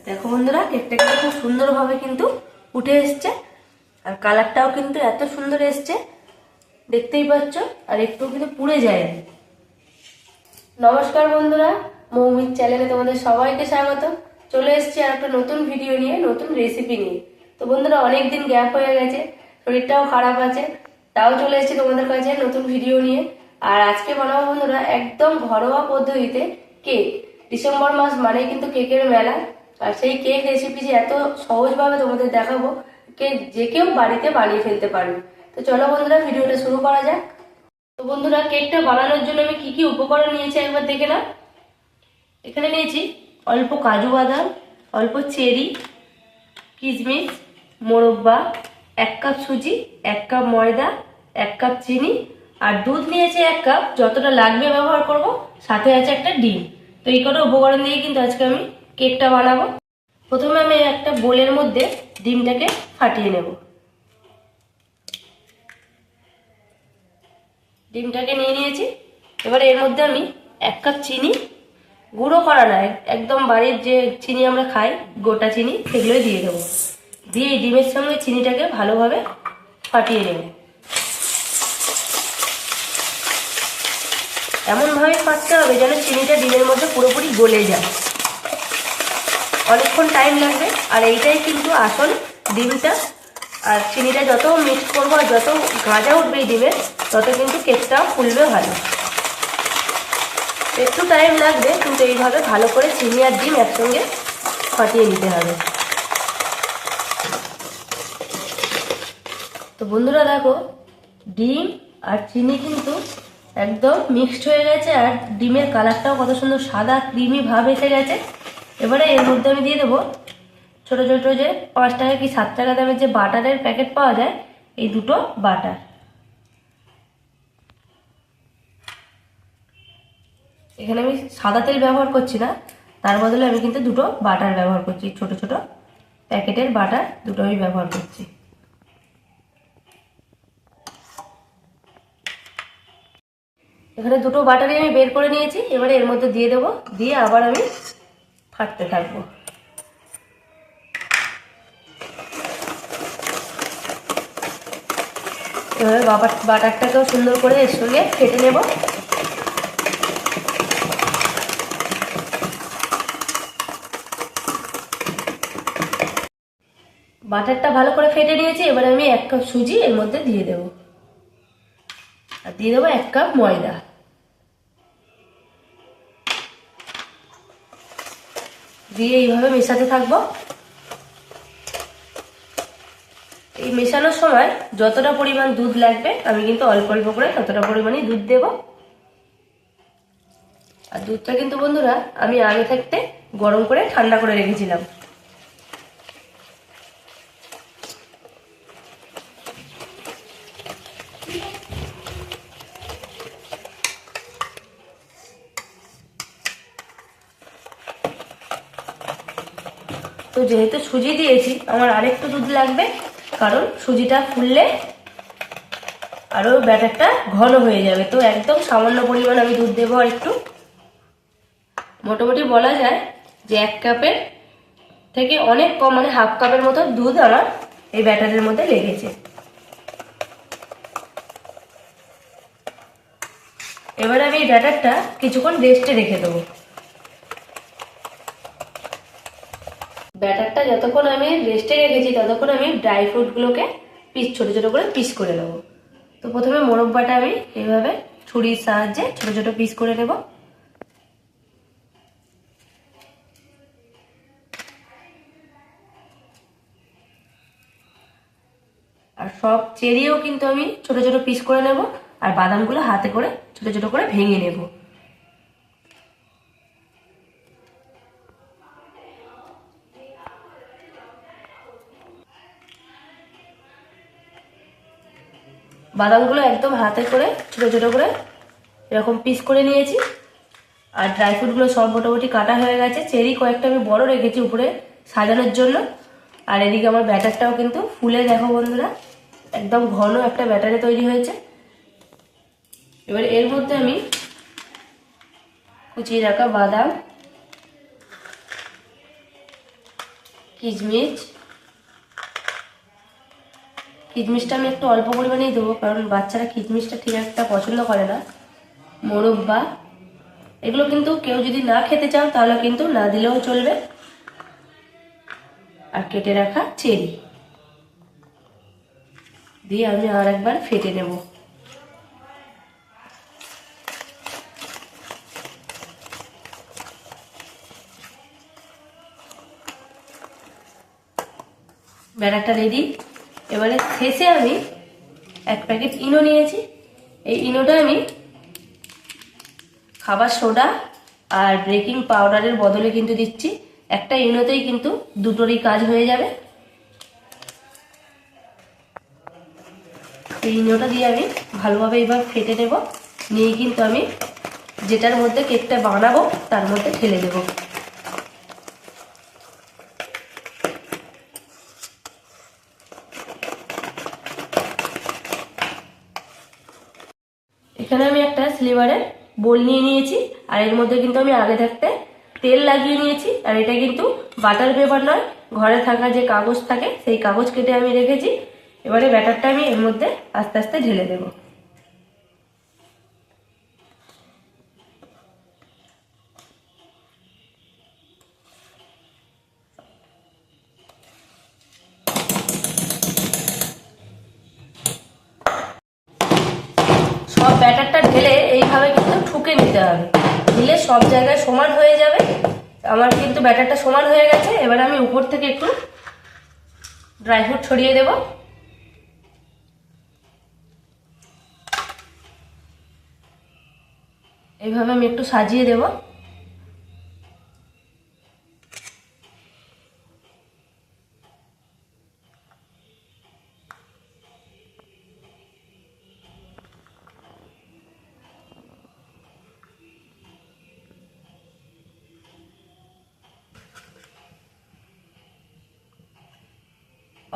দেখো বন্ধুরা, কেকটা কিন্তু খুব সুন্দরভাবে কিন্তু উঠে এসছে, আর কালারটাও কিন্তু এত সুন্দর এসছে, দেখতেই পাচ্ছ। আর একটু কিন্তু পুড়ে যায়নি। নমস্কার বন্ধুরা, মৌমির চ্যানেলে তোমাদের সবাইকে স্বাগত। চলে এসেছি আর একটা নতুন ভিডিও নিয়ে, নতুন রেসিপি নিয়ে। তো বন্ধুরা, অনেকদিন গ্যাপ হয়ে গেছে, শরীরটাও খারাপ আছে, তাও চলে এসেছি তোমাদের কাছে নতুন ভিডিও নিয়ে। আর আজকে বানাবো বন্ধুরা একদম ঘরোয়া পদ্ধতিতে কেক। ডিসেম্বর মাস মানে কিন্তু কেকের মেলা, আর সেই কেক রেসিপি যে এত সহজভাবে তোমাদের দেখাবো, কেক যে কেউ বাড়িতে বানিয়ে ফেলতে পারবে। তো চলো বন্ধুরা, ভিডিওটা শুরু করা যাক। তো বন্ধুরা, কেকটা বানানোর জন্য আমি কি কি উপকরণ নিয়েছি একবার দেখে নাও। এখানে নিয়েছি অল্প কাজু বাদাম, অল্প চেরি, কিশমিশ, মোরব্বা, 1 কাপ সুজি, 1 কাপ ময়দা, 1 কাপ চিনি, আর দুধ নিয়েছি 1 কাপ, যতটা লাগবে ব্যবহার করব। সাথে আছে একটা ডিম। তো এই কটা উপকরণ দিয়ে কিন্তু আজকে আমি কেকটা বানাবো। প্রথমে আমি একটা বোলের মধ্যে ডিমটাকে ফাটিয়ে নেব। ডিমটাকে নিয়ে নিয়েছি। এবারে এর মধ্যে আমি 1 কাপ চিনি, গুঁড়ো করা না, একদম বাড়ির যে চিনি আমরা খাই, গোটা চিনি, সেগুলোই দিয়ে দেবো। দিয়ে এই ডিমের সঙ্গে চিনিটাকে ভালোভাবে ফাটিয়ে নেব। এমনভাবে ফাটতে হবে যেন চিনিটা ডিমের মধ্যে পুরোপুরি গলে যায়। অনেকক্ষণ টাইম লাগবে, আর এইটাই কিন্তু আসল ডিমটা। আর চিনিটা যত মিক্স করবো আর যত গাঁজা উঠবে এই ডিমের, তত কিন্তু কেকটাও ফুলবে ভালো। একটু টাইম লাগবে, কিন্তু এইভাবে ভালো করে চিনি আর ডিম একসঙ্গে ফাটিয়ে নিতে হবে। তো বন্ধুরা দেখো, ডিম আর চিনি কিন্তু একদম মিক্সড হয়ে গেছে, আর ডিমের কালারটাও কত সুন্দর সাদা ক্রিমি ভাব এসে গেছে। এবারে এর মধ্যে আমি দিয়ে দেবো ছোট ছোট যে 5 টাকা কি 7 টাকা দামের যে বাটারের প্যাকেট পাওয়া যায়, এই দুটো বাটার। এখানে আমি সাদা তেল ব্যবহার করছি না, তার বদলে আমি কিন্তু দুটো বাটার ব্যবহার করছি। ছোট ছোট প্যাকেটের বাটার দুটো আমি ব্যবহার করছি। এখানে দুটো বাটারই আমি বের করে নিয়েছি। এবারে এর মধ্যে দিয়ে দেবো, দিয়ে আবার আমি ফাটতে থাকবো। এবারে বাটারটাকেও সুন্দর করে এর সঙ্গে ফেটে নেব। বাটারটা ভালো করে ফেটে নিয়েছি। এবারে আমি 1 কাপ সুজি এর মধ্যে দিয়ে দেব, আর দিয়ে দেবো 1 কাপ ময়দা। দিয়ে এইভাবে মেশাতে থাকবো। এই মেশানোর সময় যতটা পরিমাণ দুধ লাগবে, আমি কিন্তু অল্প অল্প করে ততটা পরিমাণই দুধ দেব। আর দুধটা কিন্তু বন্ধুরা আমি আগে থাকতে গরম করে ঠান্ডা করে রেখেছিলাম। তো যেহেতু সুজি দিয়েছি, আমার আরেকটু দুধ লাগবে, কারণ সুজিটা ফুললে আরও ব্যাটারটা ঘন হয়ে যাবে। তো একদম সামান্য পরিমাণ আমি দুধ দেবো। আর একটু মোটামুটি বলা যায় যে 1 কাপের থেকে অনেক কম, মানে হাফ কাপের মতো দুধ আমার এই ব্যাটারের মধ্যে লেগেছে। এবার আমি এই ব্যাটারটা কিছুক্ষণ রেস্টে রেখে দেবো। ব্যাটারটা যতক্ষণ আমি রেস্টে রেখেছি, ততক্ষণ আমি ড্রাই ফ্রুটগুলোকে ছোট ছোট করে পিস করে নেবো। তো প্রথমে মোরব্বাটা আমি এইভাবে ছুরির সাহায্যে ছোট ছোট পিস করে নেব। আর সব চেরিও কিন্তু আমি ছোট ছোট পিস করে নেব, আর বাদামগুলো হাতে করে ছোট ছোট করে ভেঙে নেব। বাদামগুলো একদম হাতে করে ছোট ছোট করে এরকম পিস করে নিয়েছি। আর ড্রাই ফ্রুটগুলো সব মোটামুটি কাটা হয়ে গেছে। চেরি কয়েকটা আমি বড় রেখেছি উপরে সাজানোর জন্য। আর এদিকে আমার ব্যাটারটাও কিন্তু ফুলে দেখো বন্ধুরা, একদম ঘন একটা ব্যাটারে তৈরি হয়েছে। এবার এর মধ্যে আমি কুচিয়ে রাখা বাদাম, কিশমিশ, কিশমিশটা আমি একটু অল্প পরিমাণেই দেবো, কারণ বাচ্চারা কিশমিশটা ঠিক একটা পছন্দ করে না। মোরব্বা, এগুলো কিন্তু কেউ যদি না খেতে চাও তাহলে কিন্তু না দিলেও চলবে। আর কেটে রাখা চেরি দিয়ে আমি আর একবার ফেটে নেব। ব্যাটারটা রেডি। এবারে শেষে আমি 1 প্যাকেট ইনো নিয়েছি। এই ইনোটা আমি খাবার সোডা আর বেকিং পাউডারের বদলে কিন্তু দিচ্ছি। একটা ইনোতেই কিন্তু দুটোরই কাজ হয়ে যাবে। এই ইনোটা দিয়ে আমি ভালোভাবে এবার ফেটে নেব, নিয়ে কিন্তু আমি যেটার মধ্যে কেকটা বানাবো তার মধ্যে ঢেলে দেব। এখানে আমি একটা সিলিভারের বোল নিয়ে নিয়েছি, আর এর মধ্যে কিন্তু আমি আগে থাকতে তেল লাগিয়ে নিয়েছি। আর এটা কিন্তু বাটার পেপার নয়, ঘরে থাকা যে কাগজ থাকে সেই কাগজ কেটে আমি রেখেছি। এবারে ব্যাটারটা আমি এর মধ্যে আস্তে আস্তে ঢেলে দেব। সব ব্যাটারটা ঢেলে এইভাবে কিন্তু ঠুকে নিতে হবে, দিলে সব জায়গায় সমান হয়ে যাবে। আমার কিন্তু ব্যাটারটা সমান হয়ে গেছে। এবার আমি উপর থেকে একটু ড্রাই ফ্রুট ছড়িয়ে দেব। এইভাবে আমি একটু সাজিয়ে দেব।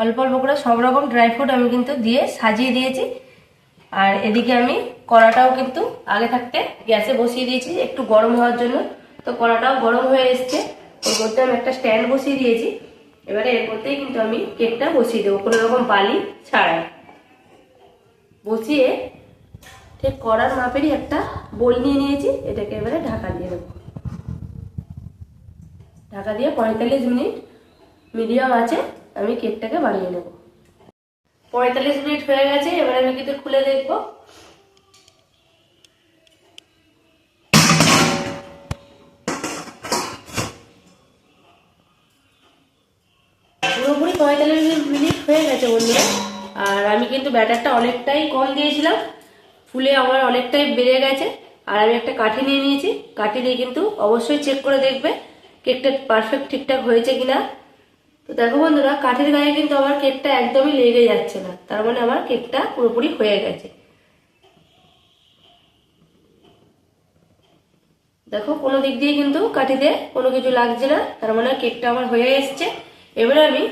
অল্প অল্প করে সব রকম ড্রাই ফ্রুট আমি কিন্তু দিয়ে সাজিয়ে দিয়েছি। আর এদিকে আমি কড়াটাও কিন্তু আগে থাকতে গ্যাসে বসিয়ে দিয়েছি একটু গরম হওয়ার জন্য। তো কড়াটাও গরম হয়ে এসছে, ওর মধ্যে আমি একটা স্ট্যান্ড বসিয়ে দিয়েছি। এবারে এর মধ্যেই কিন্তু আমি কেকটা বসিয়ে দেবো, কোনো রকম বালি ছাড়াই। বসিয়ে ঠিক কড়ার মাপেরই একটা বোল নিয়ে নিয়েছি, এটাকে এবারে ঢাকা দিয়ে দেবো। ঢাকা দিয়ে 45 মিনিট মিডিয়াম আছে আমি কেকটাকে বানিয়ে নেব। 45 মিনিট হয়ে গেছে, এবার আমি কিন্তু খুলে দেখবো। পুরোপুরি 45 মিনিট হয়ে গেছে বন্ধুরা। আর আমি কিন্তু ব্যাটারটা অনেকটাই কম দিয়েছিলাম, ফুলে আমার অনেকটাই বেড়ে গেছে। আর আমি একটা কাঠি নিয়ে নিয়েছি, কাঠি দিয়ে কিন্তু অবশ্যই চেক করে দেখবে কেকটা পারফেক্ট ঠিকঠাক হয়েছে কিনা। তো দেখো বন্ধুরা, কাঠের গায়ে কিন্তু আমার কেকটা একদমই লেগে যাচ্ছে না, তার মানে আমার কেকটা পুরোপুরি হয়ে গেছে। দেখো কোনো দিক দিয়ে কিন্তু কাঠিতে কোনো কিছু লাগছে না, তার মানে কেকটা আমার হয়ে এসছে। এবারে আমি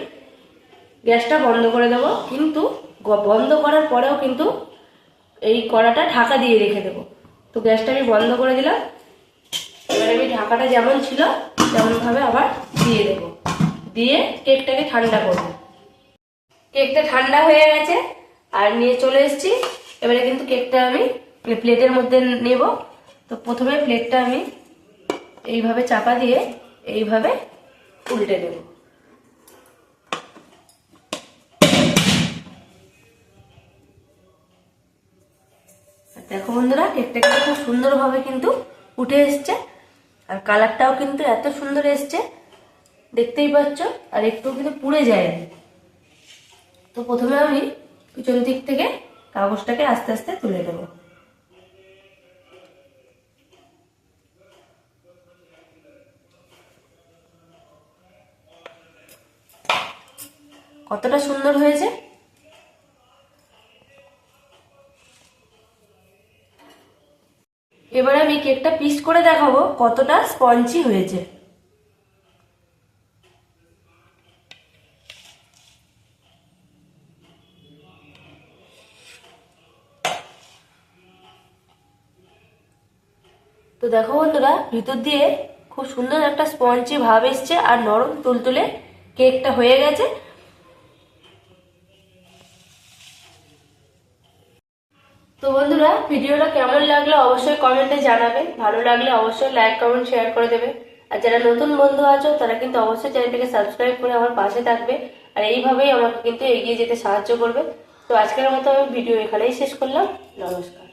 গ্যাসটা বন্ধ করে দেবো, কিন্তু বন্ধ করার পরেও কিন্তু এই কড়াটা ঢাকা দিয়ে রেখে দেবো। তো গ্যাসটা আমি বন্ধ করে দিলাম। এবার আমি ঢাকাটা যেমন ছিল তেমনভাবে আবার দিয়ে দেবো, দিয়ে কেকটাকে ঠান্ডা করবো। কেকটা ঠান্ডা হয়ে গেছে আর নিয়ে চলে এসেছি। এবারে কিন্তু কেকটা আমি প্লেটের মধ্যে নেব। তো প্রথমে প্লেটটা আমি এইভাবে চাপা দিয়ে এইভাবে উল্টে দেব। দেখো বন্ধুরা, কেকটা কিন্তু খুব সুন্দরভাবে কিন্তু উঠে এসছে, আর কালারটাও কিন্তু এত সুন্দর এসছে দেখতেই পাচ্ছ, আর একটু কিন্তু পুড়ে যায়নি। তো প্রথমে আমি পিছন দিক থেকে কাগজটাকে আস্তে আস্তে তুলে নেব। কতটা সুন্দর হয়েছে। এবার আমি কেকটা পিস করে দেখাবো কতটা স্পঞ্জি হয়েছে। তো দেখো বন্ধুরা, ভিতর দিয়ে খুব সুন্দর একটা স্পঞ্জি ভাব এসছে আর নরম তুলতুলে কেকটা হয়ে গেছে। তো বন্ধুরা, ভিডিওটা কেমন লাগলো অবশ্যই কমেন্টে জানাবে, ভালো লাগলে অবশ্যই লাইক কমেন্ট শেয়ার করে দেবে। আর যারা নতুন বন্ধু আছো তারা কিন্তু অবশ্যই চ্যানেলটিকে সাবস্ক্রাইব করে আমার পাশে থাকবে, আর এইভাবেই আমাকে কিন্তু এগিয়ে যেতে সাহায্য করবে। তো আজকের মতো আমি ভিডিও এখানেই শেষ করলাম। নমস্কার।